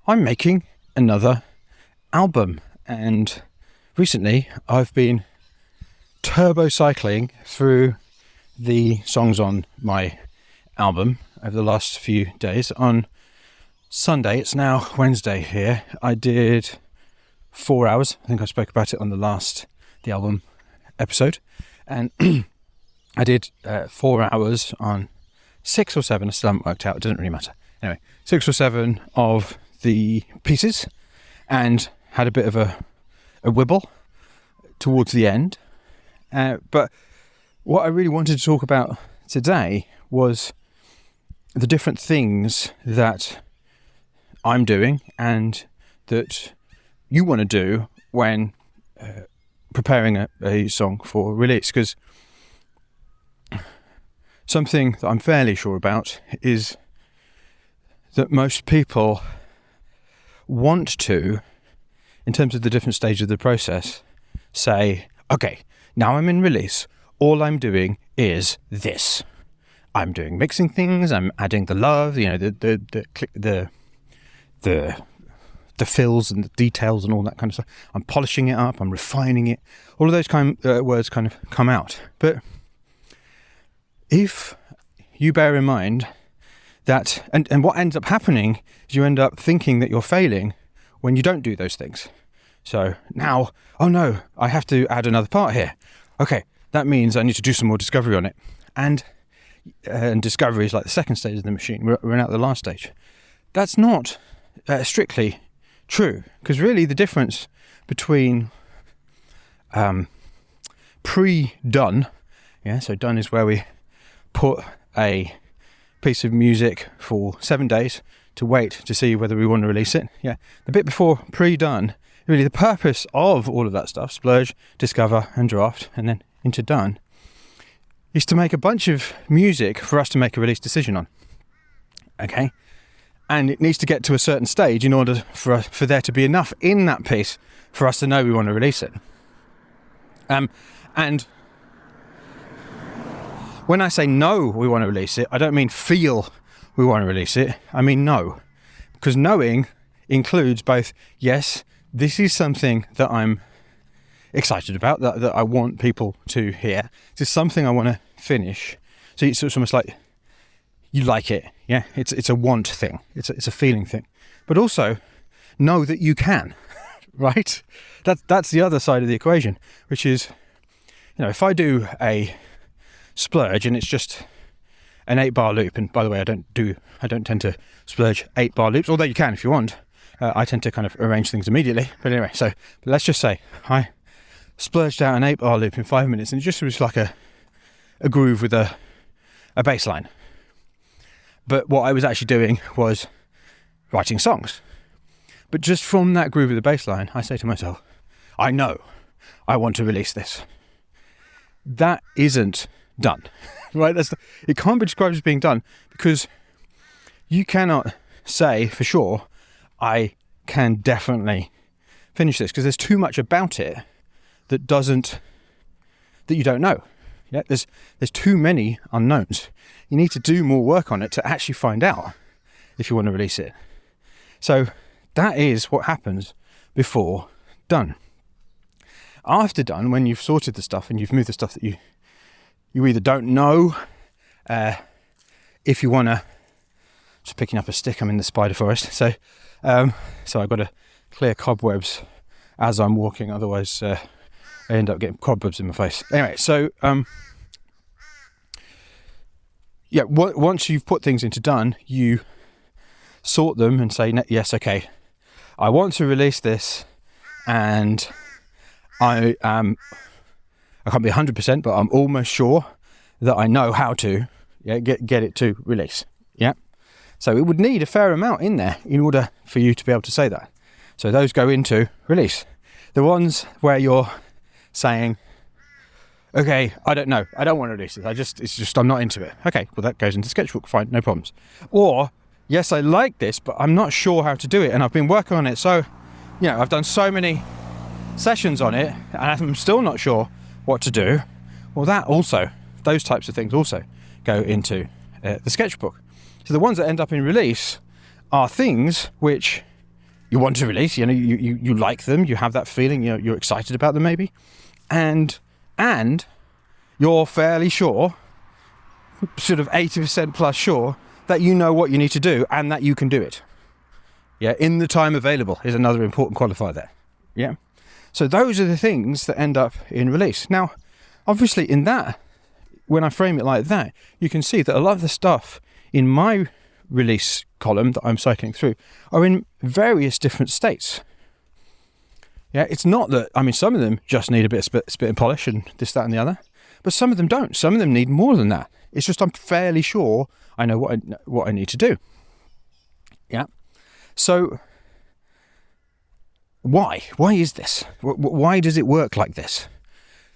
I'm making another album, and recently I've been turbo cycling through the songs on my album over the last few days. On Sunday, it's now Wednesday here, I did 4 hours. I think I spoke about it on the album episode, and I did 4 hours on 6 or 7, I still haven't worked out, it doesn't really matter. Anyway, 6 or 7 of the pieces, and had a bit of a wibble towards the end. But what I really wanted to talk about today was the different things that I'm doing and that you want to do when preparing a song for release. Because something that I'm fairly sure about is that most people want to, in terms of the different stages of the process, say, okay, now I'm in release, all I'm doing is this. I'm doing mixing things, I'm adding the love, the fills and the details and all that kind of stuff. I'm polishing it up, I'm refining it. All of those words kind of come out. But if you bear in mind that, and what ends up happening is you end up thinking that you're failing when you don't do those things. So now, oh no, I have to add another part here. Okay, that means I need to do some more discovery on it. And discovery is like the second stage of the machine. We're now at the last stage. That's not strictly true, because really the difference between pre-done, so done is where we put a piece of music for 7 days to wait to see whether we want to release it. The bit before pre-done, really the purpose of all of that stuff, splurge, discover and draft, and then into done, is to make a bunch of music for us to make a release decision on. Okay? And it needs to get to a certain stage in order for there to be enough in that piece for us to know we want to release it. And when I say know we want to release it, I don't mean feel we want to release it. I mean know. Because knowing includes both, yes, this is something that I'm excited about, that I want people to hear. This is something I want to finish. So it's almost like you like it. Yeah, it's a want thing. It's a feeling thing. But also know that you can, right? That's the other side of the equation, which is, if I do a splurge and it's just an 8-bar loop, and by the way, I don't tend to splurge 8-bar loops, although you can if you want. I tend to kind of arrange things immediately. But anyway, so let's just say I splurged out an 8-bar loop in 5 minutes, and it just was like a groove with a bass line. But what I was actually doing was writing songs. But just from that groove with the bass line, I say to myself, I know I want to release this. That isn't done, right? It can't be described as being done, because you cannot say for sure, I can definitely finish this, because there's too much about it that you don't know. Yeah, there's too many unknowns. You need to do more work on it to actually find out if you want to release it. So that is what happens before done. After done, when you've sorted the stuff and you've moved the stuff that you either don't know, if you want to, just picking up a stick, I'm in the spider forest, so I've got to clear cobwebs as I'm walking, otherwise I end up getting cobwebs in my face. Anyway, so once you've put things into done, you sort them and say, yes, okay, I want to release this, and I can't be 100%, but I'm almost sure that I know how to get it to release. Yeah. So it would need a fair amount in there in order for you to be able to say that. So those go into release. The ones where you're saying, okay, I don't know, I don't want to release this, I'm not into it. Okay, well that goes into sketchbook, fine, no problems. Or, yes, I like this, but I'm not sure how to do it, and I've been working on it, so, I've done so many sessions on it, and I'm still not sure what to do. Well, those types of things also go into the sketchbook. So the ones that end up in release are things which you want to release. You like them. You have that feeling. You're excited about them maybe, and you're fairly sure, sort of 80% plus sure, that you know what you need to do and that you can do it. Yeah, in the time available is another important qualifier there. Yeah. So those are the things that end up in release. Now, obviously in that, when I frame it like that, you can see that a lot of the stuff in my release column that I'm cycling through are in various different states. Yeah, it's not that, some of them just need a bit of spit and polish and this, that and the other, but some of them don't. Some of them need more than that. It's just I'm fairly sure I know what I need to do. Yeah. So why? Why is this? Why does it work like this?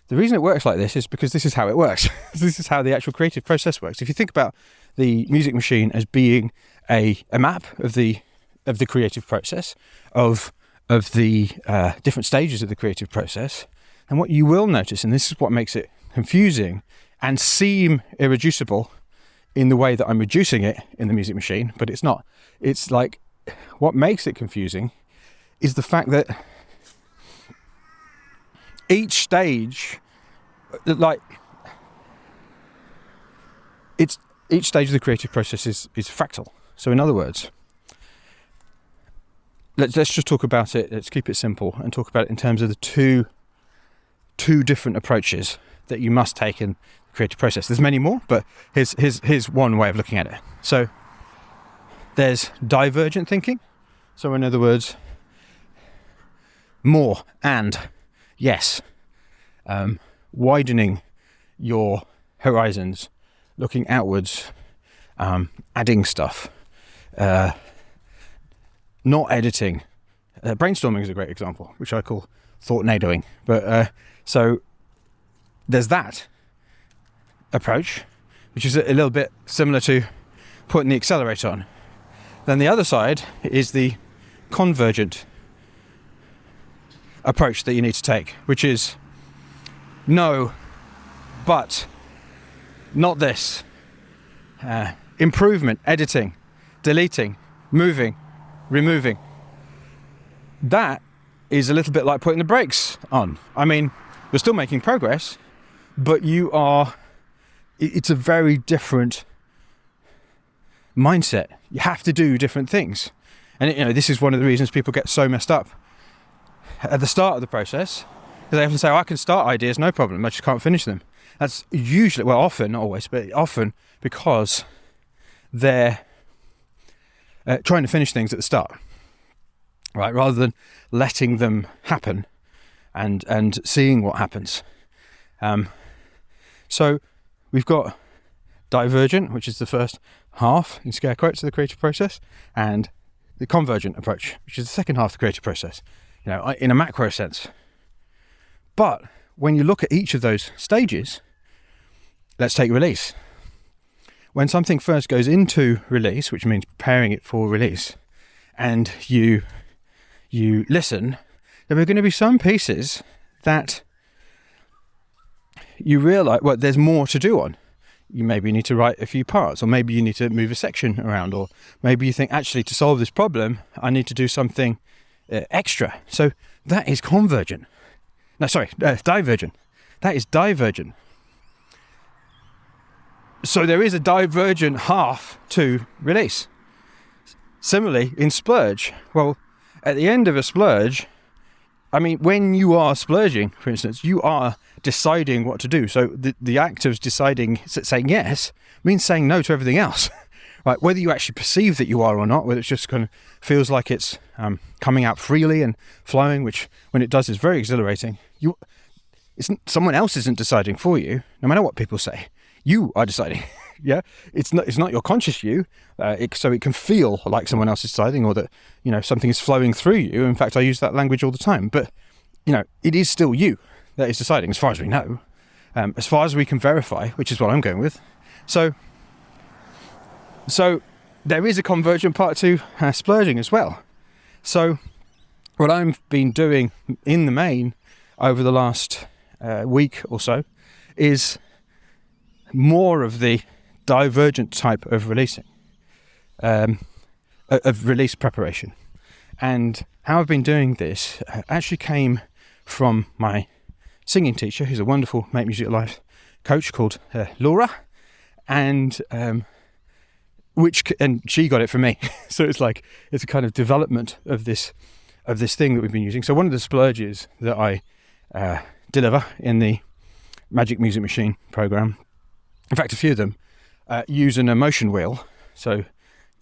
The reason it works like this is because this is how it works. This is how the actual creative process works. If you think about the music machine as being a map of the creative process, of the different stages of the creative process, and what you will notice, and this is what makes it confusing and seem irreducible in the way that I'm reducing it in the music machine, but it's not. It's like, what makes it confusing is the fact that each stage, each stage of the creative process is fractal. So in other words, let's just talk about it. Let's keep it simple and talk about it in terms of the two different approaches that you must take in the creative process. There's many more, but here's one way of looking at it. So there's divergent thinking. So in other words, more and yes, widening your horizons, looking outwards, adding stuff, not editing. Brainstorming is a great example, which I call thought-nadoing. But so there's that approach, which is a little bit similar to putting the accelerator on. Then the other side is the convergent approach that you need to take, which is no, but not this. Improvement, editing, deleting, moving, removing. That is a little bit like putting the brakes on. You're still making progress, but it's a very different mindset. You have to do different things. And this is one of the reasons people get so messed up at the start of the process, because they often say, I can start ideas, no problem, I just can't finish them. That's usually, well, often, not always, but often because they're trying to finish things at the start, right? Rather than letting them happen and seeing what happens. So we've got divergent, which is the first half, in scare quotes, of the creative process, and the convergent approach, which is the second half of the creative process, in a macro sense. But when you look at each of those stages, let's take release. When something first goes into release, which means preparing it for release, and you listen, there are going to be some pieces that you realise, well, there's more to do on. You maybe need to write a few parts, or maybe you need to move a section around, or maybe you think, actually, to solve this problem, I need to do something extra. So that is convergent. No, sorry, divergent. That is divergent. So there is a divergent half to release. Similarly, in splurge, well, at the end of a splurge, when you are splurging, for instance, you are deciding what to do. So the act of deciding, saying yes, means saying no to everything else. Right? Whether you actually perceive that you are or not, whether it just kind of feels like it's coming out freely and flowing, which when it does is very exhilarating. Someone else isn't deciding for you, no matter what people say. You are deciding. Yeah, it's not your conscious you. So it can feel like someone else is deciding, or that something is flowing through you. In fact, I use that language all the time. But it is still you that is deciding, as far as we know, as far as we can verify, which is what I'm going with. So there is a convergent part to splurging as well. So what I've been doing in the main over the last week or so is more of the divergent type of releasing, of release preparation. And how I've been doing this actually came from my singing teacher, who's a wonderful Make Music Live coach called Laura, and she got it from me. So it's a kind of development of this thing that we've been using. So one of the splurges that I deliver in the Magic Music Machine program, in fact a few of them, use an emotion wheel. So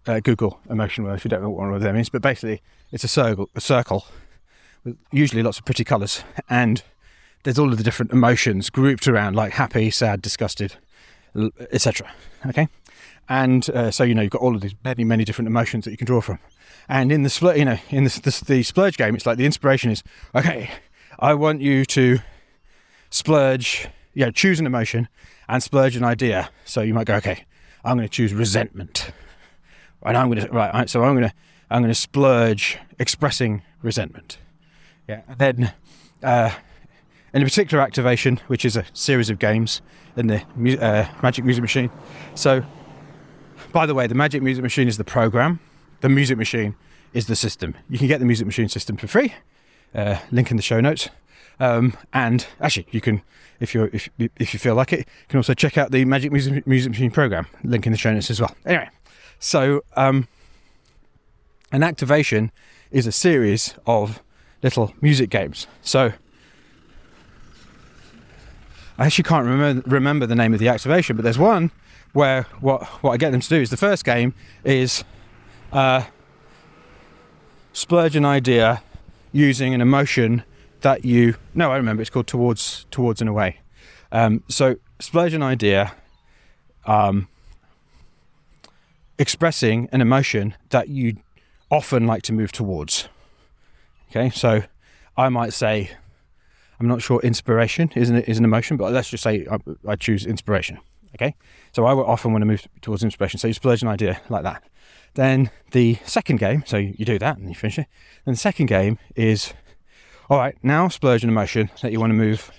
Google emotion wheel if you don't know what one of them is, but basically it's a circle with usually lots of pretty colours, and there's all of the different emotions grouped around, like happy, sad, disgusted, etc. Okay, and so you've got all of these many different emotions that you can draw from. And in the the splurge game, it's like the inspiration is, okay, I want you to splurge, choose an emotion and splurge an idea. So you might go, okay, I'm going to choose resentment, and I'm going to splurge expressing resentment. Yeah, and then in a particular activation, which is a series of games in the Magic Music Machine. So, by the way, the Magic Music Machine is the program. The Music Machine is the system. You can get the Music Machine system for free. Link in the show notes. And actually, you can, if you feel like it, you can also check out the Magic Music Machine program. Link in the show notes as well. Anyway, so an activation is a series of little music games. So I actually can't remember the name of the activation, but there's one where what I get them to do is, the first game is splurge an idea using an emotion that I remember, it's called towards and away. So splurge an idea expressing an emotion that you often like to move towards. Okay, so I might say, I'm not sure inspiration is an emotion, but let's just say I choose inspiration. Okay, so I often want to move towards inspiration. So you splurge an idea like that. Then the second game, so you do that and you finish it. Then the second game is, all right, now splurge an emotion that you want to move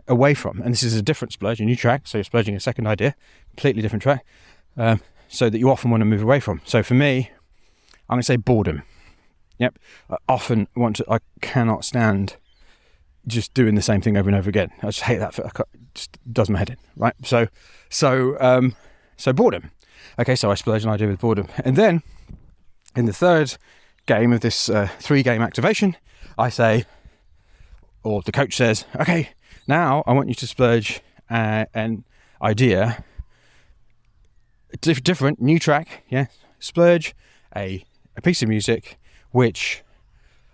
away from. And this is a different splurge, a new track. So you're splurging a second idea, completely different track, so that you often want to move away from. So for me, I'm going to say boredom. Yep, I cannot stand just doing the same thing over and over again. I just hate that. It just does my head in, right? So boredom. Okay, so I splurge an idea with boredom. And then in the third game of this 3-game activation, I say, or the coach says, okay, now I want you to splurge an idea, different, new track, yeah, splurge a piece of music which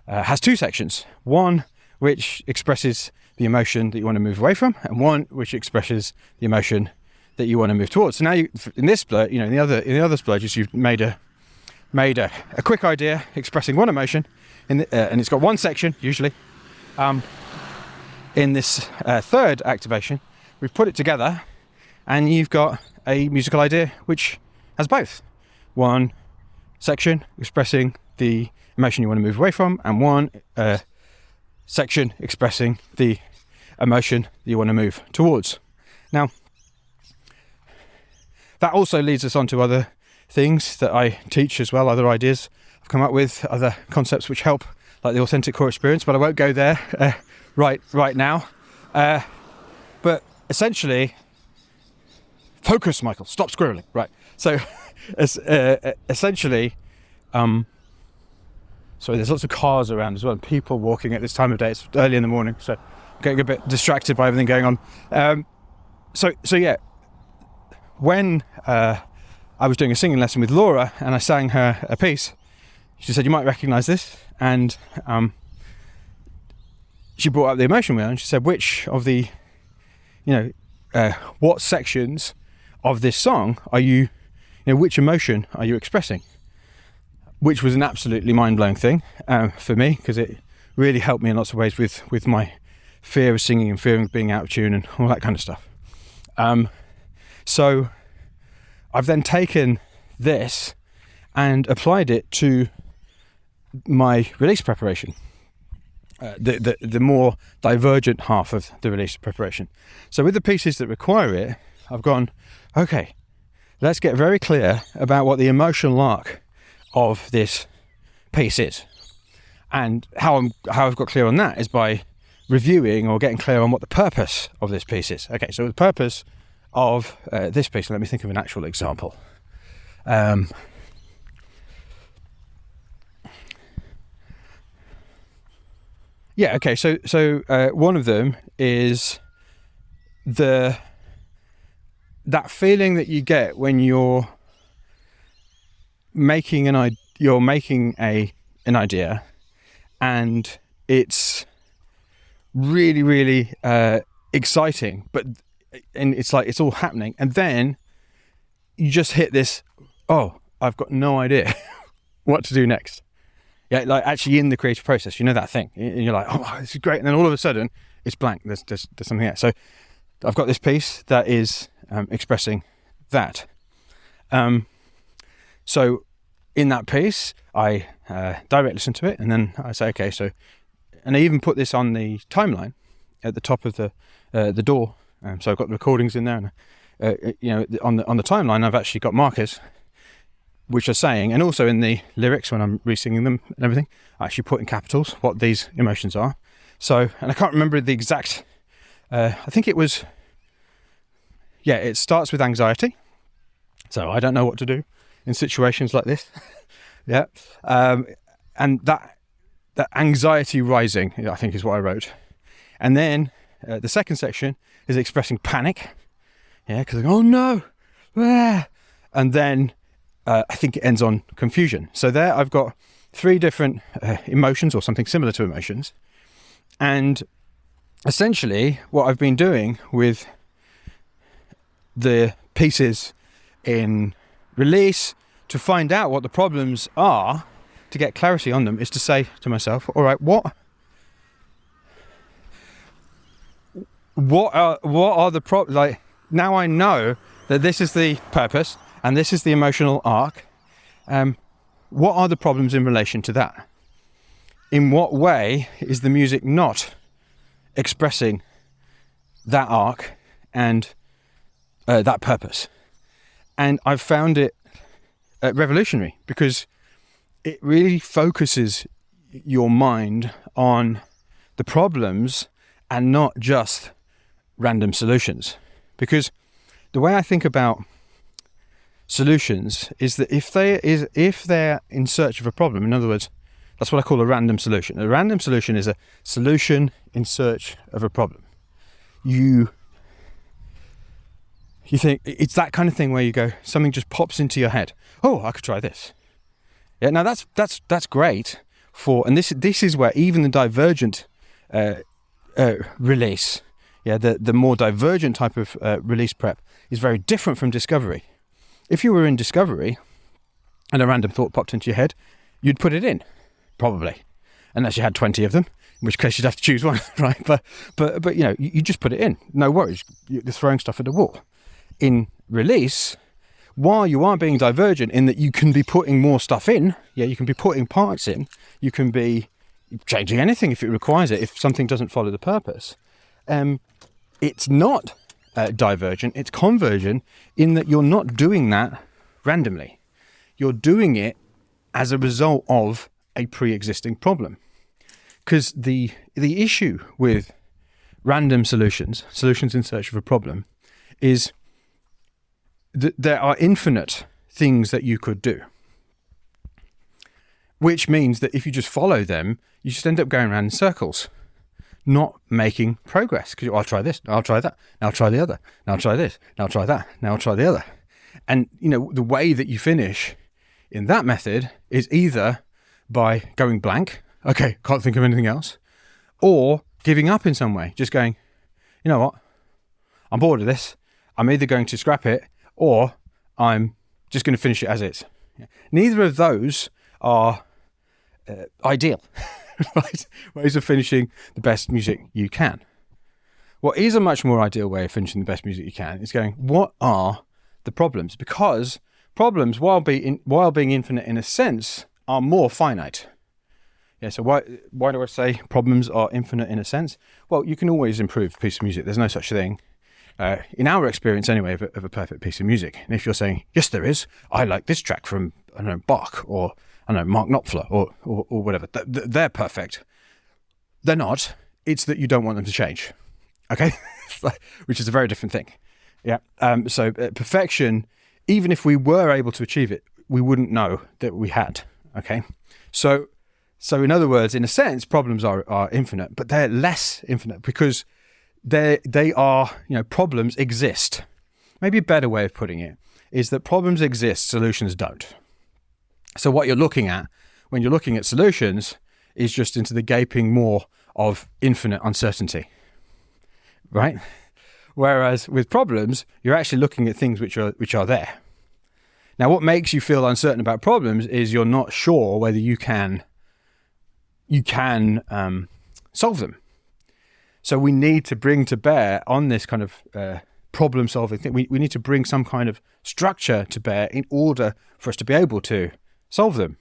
has 2 sections. One which expresses the emotion that you want to move away from, and one which expresses the emotion that you want to move towards. So now in this splurge, in the other splurges, you've made a quick idea expressing one emotion, and it's got one section usually. In this third activation, we've put it together, and you've got a musical idea which has both. One section expressing the emotion you want to move away from, and one section expressing the emotion that you want to move towards. Now, that also leads us on to other things that I teach as well, other ideas I've come up with, other concepts which help, like the authentic core experience, but I won't go there right now. But essentially, focus, Michael, stop squirreling. Right, so essentially, sorry, there's lots of cars around as well, and people walking at this time of day. It's early in the morning, so I'm getting a bit distracted by everything going on. So yeah, when I was doing a singing lesson with Laura and I sang her a piece, she said, you might recognise this, and she brought up the emotion wheel and she said, which of the, what sections of this song are you, which emotion are you expressing? Which was an absolutely mind-blowing thing for me, because it really helped me in lots of ways with my fear of singing and fear of being out of tune and all that kind of stuff. So I've then taken this and applied it to my release preparation, the more divergent half of the release preparation. So with the pieces that require it, I've gone, okay, let's get very clear about what the emotional arc of this piece is. And how I've got clear on that is by reviewing or getting clear on what the purpose of this piece is. Okay, so the purpose of this piece, let me think of an actual example. Yeah, okay, so one of them is that feeling that you get when you're making an idea, and it's really, really exciting, and it's like it's all happening, and then you just hit this, oh, I've got no idea what to do next. Yeah, like actually in the creative process, you know that thing, and you're like, oh, this is great, and then all of a sudden it's blank. There's something there. So I've got this piece that is expressing that. So in that piece, I direct listen to it, and then I say, okay, so, and I even put this on the timeline at the top of the door. So I've got the recordings in there, and on the timeline, I've actually got markers which are saying, and also in the lyrics when I'm re-singing them and everything, I actually put in capitals what these emotions are. So, and I can't remember the exact, I think it was, yeah, it starts with anxiety. So I don't know what to do in situations like this. Yeah. And that anxiety rising, I think is what I wrote. And then the second section is expressing panic. Yeah, because oh no. Ah. And then I think it ends on confusion. So there I've got three different emotions, or something similar to emotions. And essentially what I've been doing with the pieces in release to find out what the problems are, to get clarity on them, is to say to myself, all right, what are the problems? Like, now I know that this is the purpose and this is the emotional arc. What are the problems in relation to that? In what way is the music not expressing that arc and that purpose? And I've found it revolutionary, because it really focuses your mind on the problems and not just random solutions. Because the way I think about solutions is that if they're in search of a problem, in other words, that's what I call a random solution. A random solution is a solution in search of a problem. You think it's that kind of thing where you go, something just pops into your head. Oh, I could try this. Yeah, now that's great for, and this is where even the divergent release, yeah, the more divergent type of release prep is very different from discovery. If you were in discovery and a random thought popped into your head, you'd put it in, probably, unless you had 20 of them, in which case you'd have to choose one, right? But you just put it in, no worries. You're throwing stuff at the wall. In release, while you are being divergent in that you can be putting more stuff in, yeah, you can be putting parts in, you can be changing anything if it requires it, if something doesn't follow the purpose. It's not divergent, it's convergent, in that you're not doing that randomly. You're doing it as a result of a pre-existing problem. Because the issue with random solutions in search of a problem, is that there are infinite things that you could do. Which means that if you just follow them, you just end up going around in circles, not making progress. Because I'll try this, I'll try that, now I'll try the other, now I'll try this, now I'll try that, now I'll try the other. And the way that you finish in that method is either by going blank, okay, can't think of anything else, or giving up in some way, just going, you know what, I'm bored of this, I'm either going to scrap it or I'm just going to finish it as is. Neither of those are ideal, right? Ways of finishing the best music you can. What is a much more ideal way of finishing the best music you can is going, what are the problems? Because problems, while being infinite in a sense, are more finite. Yeah, so why do I say problems are infinite in a sense? Well, you can always improve a piece of music. There's no such thing, in our experience anyway, of a perfect piece of music. And if you're saying, yes, there is, I like this track from, I don't know, Bach, or I don't know, Mark Knopfler or whatever. They're perfect. They're not. It's that you don't want them to change. Okay? Which is a very different thing. Yeah. So perfection, even if we were able to achieve it, we wouldn't know that we had. Okay? So in other words, in a sense, problems are infinite, but they're less infinite because they are, problems exist. Maybe a better way of putting it is that problems exist, solutions don't. So what you're looking at when you're looking at solutions is just into the gaping maw of infinite uncertainty, right? Whereas with problems, you're actually looking at things which are there. Now, what makes you feel uncertain about problems is you're not sure whether you can solve them. So we need to bring to bear on this kind of problem solving thing. We need to bring some kind of structure to bear in order for us to be able to solve them.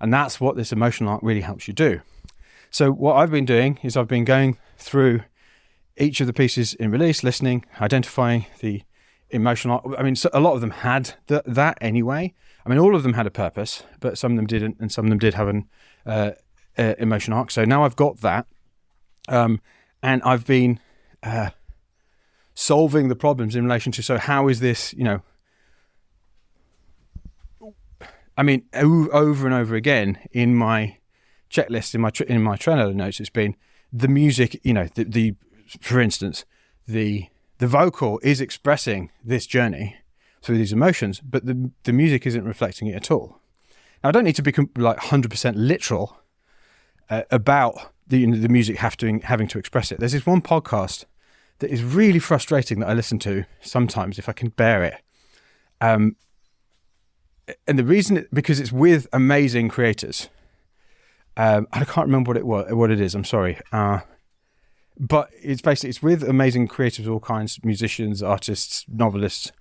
And that's what this emotional arc really helps you do. So what I've been doing is I've been going through each of the pieces in release, listening, identifying the emotional arc. I mean, so a lot of them had that anyway. I mean, all of them had a purpose, but some of them didn't, and some of them did have an emotional arc. So now I've got that. And I've been solving the problems in relation to, so how is this, I mean, over and over again in my checklist, in my Trello notes, it's been the music, for instance, the vocal is expressing this journey through these emotions, but the music isn't reflecting it at all. Now, I don't need to be like 100% literal about the music having to express it. There's this one podcast that is really frustrating that I listen to sometimes if I can bear it. And the reason, because it's with amazing creators. I can't remember what it is. I'm sorry. But it's with amazing creators of all kinds, musicians, artists, novelists,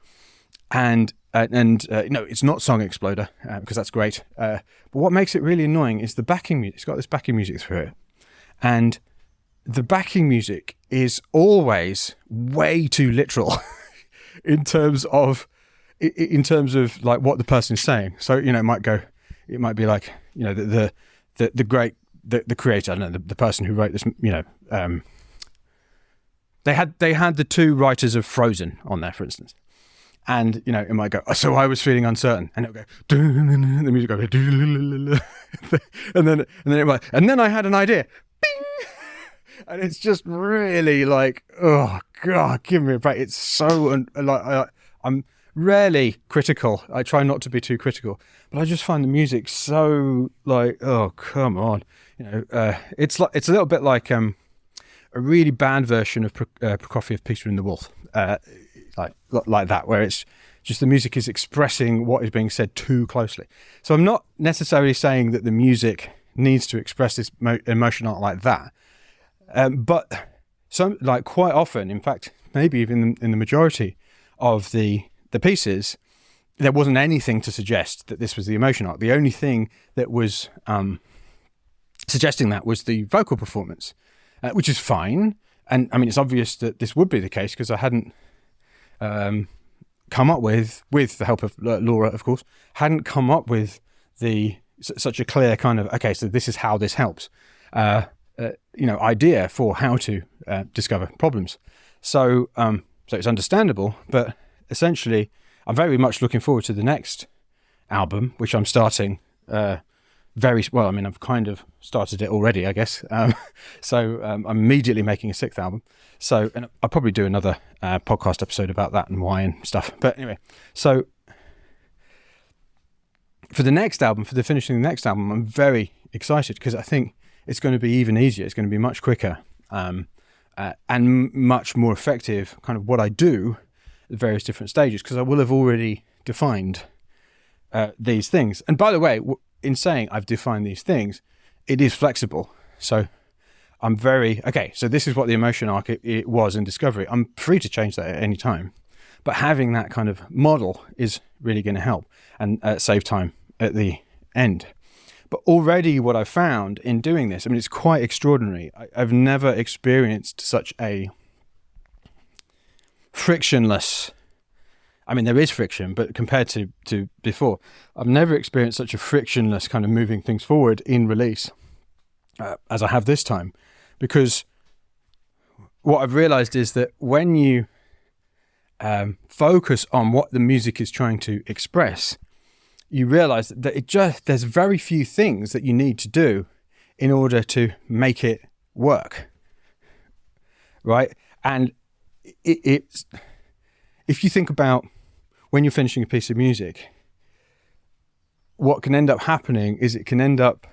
and it's not Song Exploder because that's great. But what makes it really annoying is the backing music. It's got this backing music through it, and the backing music is always way too literal in terms of like what the person is saying. So it might be like the creator, I don't know, the person who wrote this, they had the two writers of Frozen on there, for instance. And, it might go, so I was feeling uncertain. And it'll go, the music goes, and then I had an idea. Bing! And it's just really like, oh, God, give me a break. It's so, I'm rarely critical. I try not to be too critical. But I just find the music so like, oh, come on. It's a little bit like a really bad version of Prokofiev Peter and the Wolf. Like that, where it's just the music is expressing what is being said too closely. So I'm not necessarily saying that the music needs to express this emotion art like that, but quite often, in fact, maybe even in the majority of the pieces, there wasn't anything to suggest that this was the emotion arc. The only thing that was suggesting that was the vocal performance, which is fine. And I mean, it's obvious that this would be the case because I hadn't come up with the help of Laura, of course, hadn't come up with such a clear kind of, okay, so this is how this helps, idea for how to discover problems. So it's understandable, but essentially I'm very much looking forward to the next album, which I'm starting I've kind of started it already, I guess. So I'm immediately making a sixth album. So, and I'll probably do another podcast episode about that and why and stuff. But anyway, so for the next album, for the finishing the next album, I'm very excited because I think it's going to be even easier. It's going to be much quicker and much more effective, kind of what I do at various different stages, because I will have already defined these things. And by the way, in saying I've defined these things, it is flexible. So I'm so this is what the emotion arc it was in Discovery. I'm free to change that at any time. But having that kind of model is really going to help and save time at the end. But already what I've found in doing this, I mean, it's quite extraordinary. I've never experienced such a frictionless I mean, there is friction, but compared to before, I've never experienced such a frictionless kind of moving things forward in release as I have this time. Because what I've realized is that when you focus on what the music is trying to express, you realize that there's very few things that you need to do in order to make it work, right? And it's if you think about when you're finishing a piece of music, what can end up happening is it can end up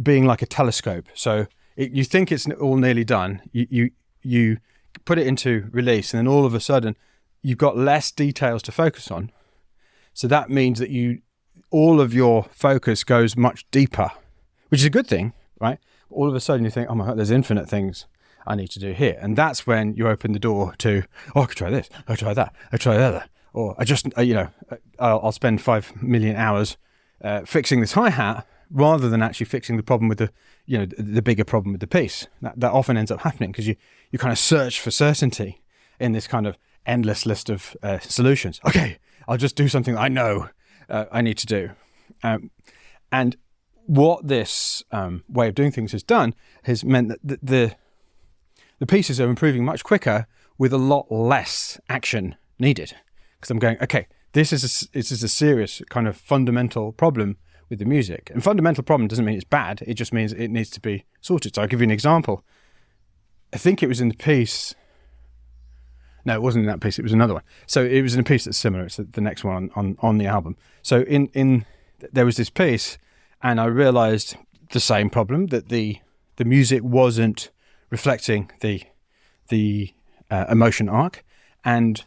being like a telescope. So you think it's all nearly done. You put it into release, and then all of a sudden you've got less details to focus on. So that means that all of your focus goes much deeper, which is a good thing, right? All of a sudden you think, oh my God, there's infinite things I need to do here. And that's when you open the door to, oh, I could try this, I could try that, I try that. Or I just, I'll spend 5 million hours fixing this hi-hat rather than actually fixing the problem with the bigger problem with the piece. That often ends up happening because you kind of search for certainty in this kind of endless list of solutions. Okay, I'll just do something that I know I need to do. And what this way of doing things has done has meant that the pieces are improving much quicker with a lot less action needed. Because I'm going, okay, this is a serious kind of fundamental problem with the music. And fundamental problem doesn't mean it's bad. It just means it needs to be sorted. So I'll give you an example. I think it was in the piece. No, it wasn't in that piece. It was another one. So it was in a piece that's similar. It's the next one on the album. So there was this piece, and I realized the same problem, that the music wasn't reflecting the emotion arc. And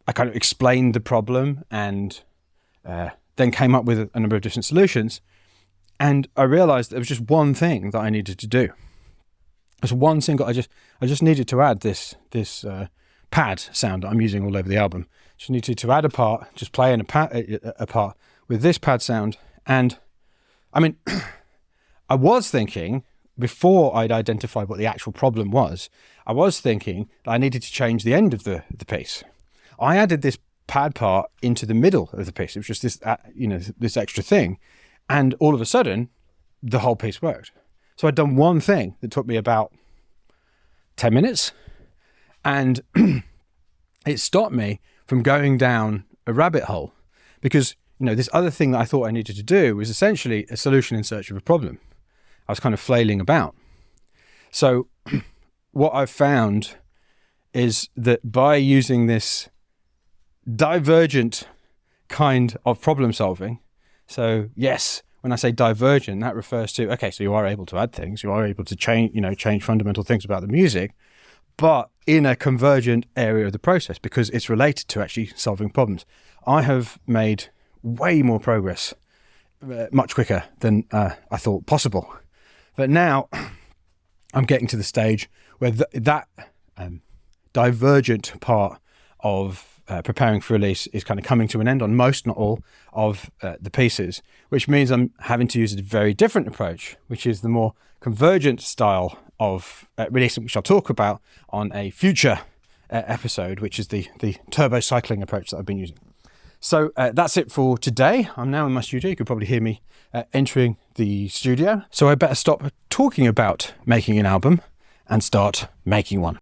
I kind of explained the problem and then came up with a number of different solutions. And I realized there was just one thing that I needed to do. There's one single, I just needed to add this pad sound that I'm using all over the album. Just needed to add a part, just play in a part with this pad sound. And I mean, I was thinking, before I'd identified what the actual problem was, I was thinking that I needed to change the end of the piece. I added this pad part into the middle of the piece. It was just this, this extra thing. And all of a sudden, the whole piece worked. So I'd done one thing that took me about 10 minutes. And it stopped me from going down a rabbit hole. Because, this other thing that I thought I needed to do was essentially a solution in search of a problem. I was kind of flailing about. So what I've found is that by using this divergent kind of problem solving. So yes, when I say divergent, that refers to, okay, so you are able to add things, you are able to change fundamental things about the music, but in a convergent area of the process because it's related to actually solving problems. I have made way more progress much quicker than I thought possible. But now I'm getting to the stage where that divergent part of preparing for release is kind of coming to an end on most, not all, of the pieces, which means I'm having to use a very different approach, which is the more convergent style of releasing, which I'll talk about on a future episode, which is the turbo cycling approach that I've been using. So that's it for today. I'm now in my studio. You could probably hear me entering the studio. So I better stop talking about making an album and start making one.